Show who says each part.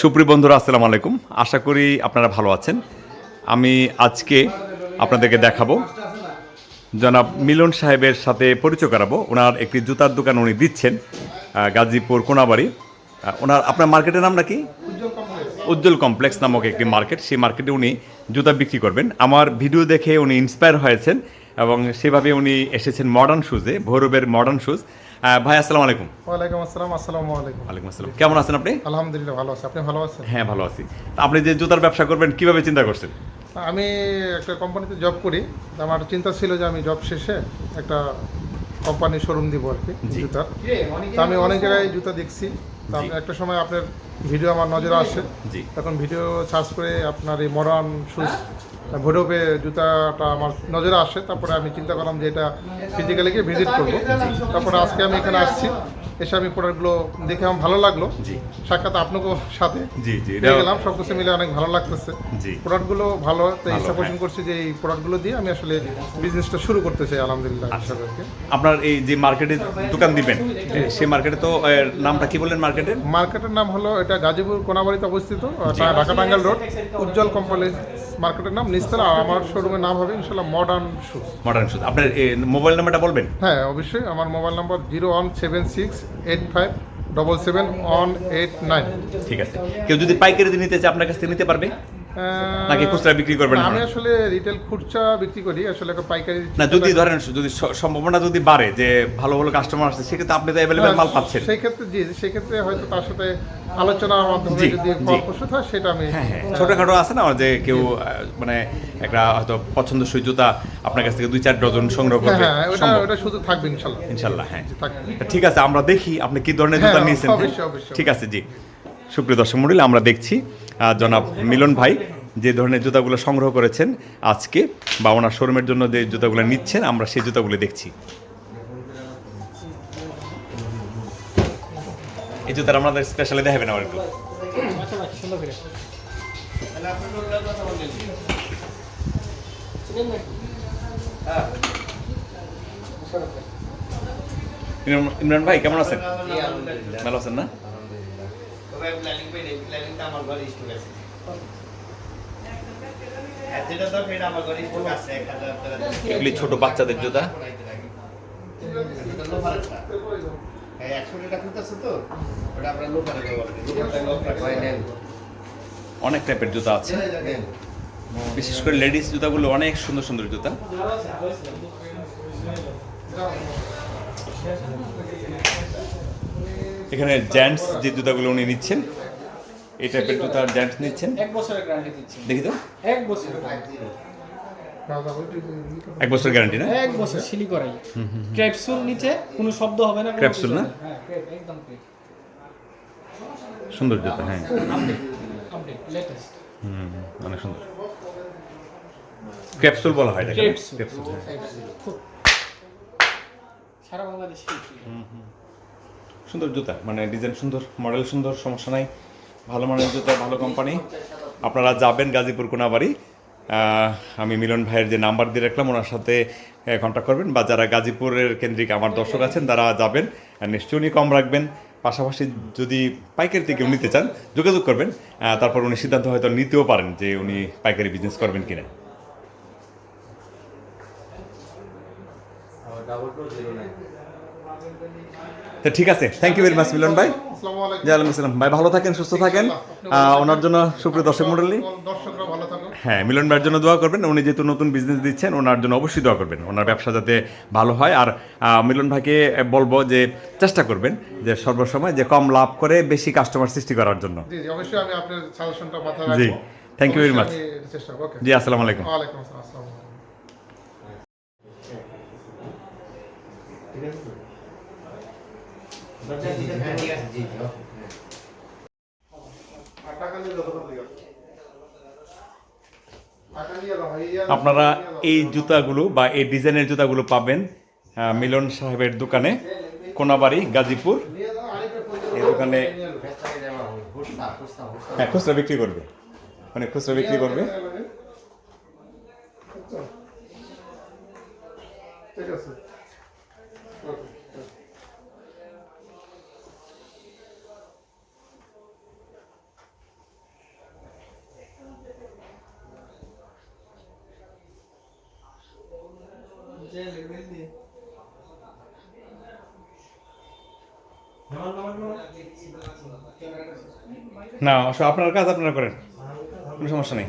Speaker 1: সুপ্রিয় বন্ধুরা, আসসালামু আলাইকুম। আশা করি আপনারা ভালো আছেন। আমি আজকে আপনাদেরকে দেখাবো, জনাব মিলন সাহেবের সাথে পরিচয় করাবো। ওনার একটি জুতার দোকান উনি দিচ্ছেন গাজীপুর কোনাবাড়ি। আপনার মার্কেটের নাম নাকি? উজ্জ্বল কমপ্লেক্স নামক একটি মার্কেট। সেই মার্কেটে উনি জুতা বিক্রি করবেন। আমার ভিডিও দেখে উনি ইন্সপায়ার হয়েছেন এবং সেভাবে উনি এসেছেন মডার্ন শুজে, ভৈরবের মডার্ন শুজ। ভাই, আসসালামু আলাইকুম।
Speaker 2: ওয়ালাইকুম আসসালাম। আসসালামু আলাইকুম।
Speaker 1: ওয়ালাইকুম আসসালাম। কেমন আছেন আপনি?
Speaker 2: আলহামদুলিল্লাহ ভালো আছি। আপনি ভালো আছেন?
Speaker 1: হ্যাঁ, ভালো আছি। তা আপনি যে জুতার ব্যবসা করবেন কিভাবে চিন্তা করছেন?
Speaker 2: আমি একটা কোম্পানিতে জব করি। আমার চিন্তা ছিল যে আমি জব শেষে একটা কোম্পানির শোরুম দিব আর কি জুতার। তা আমি অনেক জায়গায় জুতা দেখছি। তা একটা সময় আপনার ভিডিও আমার নজরে আসে।
Speaker 1: জি।
Speaker 2: তখন ভিডিও সার্চ করে আপনার এই মডার্ন শুজ ভৈরবে জুতাটা আমার নজরে আসে। তারপরে আমি চিন্তা করলাম যে এটা ফিজিক্যালি গিয়ে ভিজিট করবো। তারপরে আজকে আমি এখানে আসছি, এসে আমি প্রোডাক্টগুলো দেখে আমার ভালো লাগলো।
Speaker 1: জি।
Speaker 2: সাক্ষাৎ আপনাকেও সাথে
Speaker 1: জি জি
Speaker 2: পেয়ে গেলাম, সব কিছু মিলে অনেক ভালো লাগতেছে।
Speaker 1: জি।
Speaker 2: প্রোডাক্টগুলো ভালো, তাই
Speaker 1: ভালো,
Speaker 2: সাপোর্টিং
Speaker 1: হ্যাঁ।
Speaker 2: করছি যে এই প্রোডাক্টগুলো দিয়ে আমি আসলে বিজনেসটা শুরু করতে চাই আলহামদুলিল্লাহ।
Speaker 1: আপনার এই যে মার্কেটে দোকান দিবেন, সেই মার্কেটে তো নামটা কি বললেন মার্কেটের?
Speaker 2: মার্কেটের নাম হলো, এটা গাজীপুর কোনাবাড়িতে অবস্থিত, ঢাকা টাঙ্গাইল রোড, উজ্জ্বল কমপ্লেক্স মার্কেটের নাম, নিচতলা। আর আমার শোরুমের নাম হবে ইনশাল্লাহ মডার্ন শুজ।
Speaker 1: Modern shoes. আপনার মোবাইল নাম্বারটা বলবেন?
Speaker 2: হ্যাঁ, অবশ্যই। আমার মোবাইল নাম্বার 0176857771889।
Speaker 1: ঠিক আছে। কেউ যদি পাইকারি নিতে চায় আপনার কাছ থেকে নিতে পারবে নাকি খুচরা বিক্রি করবেন?
Speaker 2: আমি আসলে রিটেল খুচরা বিক্রি করি, আসলে পাইকারি
Speaker 1: না, যদি ধরেন যদি সম্ভাবনা যদি বাড়ে যে ভালো ভালো কাস্টমার আসছে, সেক্ষেত্রে আপনি তো অ্যাভেলেবেল মাল পাচ্ছেন।
Speaker 2: সেই ক্ষেত্রে জি, সেই ক্ষেত্রে হয়তো তার সাথে আলোচনার মাধ্যমে যদি ফলপ্রসূ হয় সেটা আমি।
Speaker 1: হ্যাঁ হ্যাঁ, ছোটখাটো আছে না যে কেউ মানে একটা হয়তো পছন্দসই জুতা আপনার কাছ থেকে 2-4 ডজন সংগ্রহ করবে।
Speaker 2: হ্যাঁ, ওটা শুধু থাকবে ইনশাল্লাহ।
Speaker 1: ইনশাল্লাহ, হ্যাঁ।
Speaker 2: থাকবে।
Speaker 1: ঠিক আছে, আমরা দেখি আপনি কি ধরনের জুতা নিয়েছেন।
Speaker 2: অবশ্যই।
Speaker 1: ঠিক আছে, জি। সুপ্রিয় দর্শক মণ্ডলী, আমরা দেখছি জনাব মিলন ভাই যে ধরনের জুতাগুলো সংগ্রহ করেছেন আজকে, বা ওনার শোরুমের জন্য যে জুতাগুলো নিচ্ছেন, আমরা সেই জুতাগুলো দেখছি। এই জুতার আমাদের স্পেশালি দেখাবেন আমার একটু। ইমরান ভাই, কেমন আছেন? ভালো আছেন না? এগুলি ছোট বাচ্চাদের জুতা। অনেক টাইপের জুতা আছে, বিশেষ করে লেডিস জুতাগুলো অনেক সুন্দর সুন্দর জুতা। এখানে জেন্টস যে জুতাগুলো উনি নিচ্ছেন, এই টাইপের জুতা জেন্টস নিচ্ছেন।
Speaker 3: 1 বছরের গ্যারান্টি দিচ্ছি।
Speaker 1: দেখি তো।
Speaker 3: 1 বছর।
Speaker 1: 1 বছর গ্যারান্টি না?
Speaker 3: 1 বছর সিলি করাই। ক্যাপসুল নিচে কোনো শব্দ হবে না।
Speaker 1: ক্যাপসুল না?
Speaker 3: হ্যাঁ, একদম ক্রেপ।
Speaker 1: সুন্দর জুতা, হ্যাঁ।
Speaker 3: Update latest.
Speaker 1: অনেক সুন্দর। ক্যাপসুল বলা হয় এটাকে।
Speaker 3: ক্যাপসুল। সারা বাংলাদেশে
Speaker 1: সুন্দর জুতা, মানে ডিজাইন সুন্দর, মডেল সুন্দর, সমস্যা নাই। ভালো মানের জুতা, ভালো কোম্পানি। আপনারা যাবেন গাজীপুর কোনাবাড়ি। আমি মিলন ভাইয়ের যে নাম্বার দিয়ে রাখলাম, ওনার সাথে কন্ট্যাক্ট করবেন, বা যারা গাজীপুরের কেন্দ্রিক আমার দর্শক আছেন তারা যাবেন, নিশ্চয়ই উনি কম রাখবেন। পাশাপাশি যদি পাইকারি থেকে নিতে চান যোগাযোগ করবেন, তারপর উনি সিদ্ধান্ত হয়তো নিতেও পারেন যে উনি পাইকারি বিজনেস করবেন কিনা। তো ঠিক আছে, থ্যাংক ইউ ভেরি মাচ মিলন ভাই। আসসালাম ভাই, ভালো থাকেন, সুস্থ থাকেন। ওনার জন্য সুপ্রিয় দর্শক মণ্ডলী,
Speaker 2: দর্শকরা ভালো থাকুন।
Speaker 1: হ্যাঁ, মিলন ভাইয়ের জন্য দোয়া করবেন। উনি যেহেতু নতুন বিজনেস দিচ্ছেন, ওনার জন্য অবশ্যই দোয়া করবেন, ওনার ব্যবসা যাতে ভালো হয়। আর মিলন ভাইকে বলবো যে চেষ্টা করবেন যে সর্বসময় যে কম লাভ করে বেশি কাস্টমার সৃষ্টি করার জন্য।
Speaker 2: জি, অবশ্যই আমি আপনার সাজেশনটা মাথায় রাখবো।
Speaker 1: জি, থ্যাংক ইউ ভেরি মাচ।
Speaker 2: চেষ্টা করব। ওকে
Speaker 1: জি, আসসালামু আলাইকুম।
Speaker 2: ওয়ালাইকুম আসসালাম।
Speaker 1: আপনারা এই জুতাগুলো বা এই ডিজাইনের জুতাগুলো পাবেন মিলন সাহেবের দোকানে, কোনাবাড়ি, গাজীপুর। এই দোকানে হ্যাঁ খুচরা বিক্রি করবে, মানে খুচরা বিক্রি করবে।
Speaker 2: ঠিক আছে।
Speaker 1: না, আপনার কাজ আপনারা করেন, কোনো সমস্যা নেই।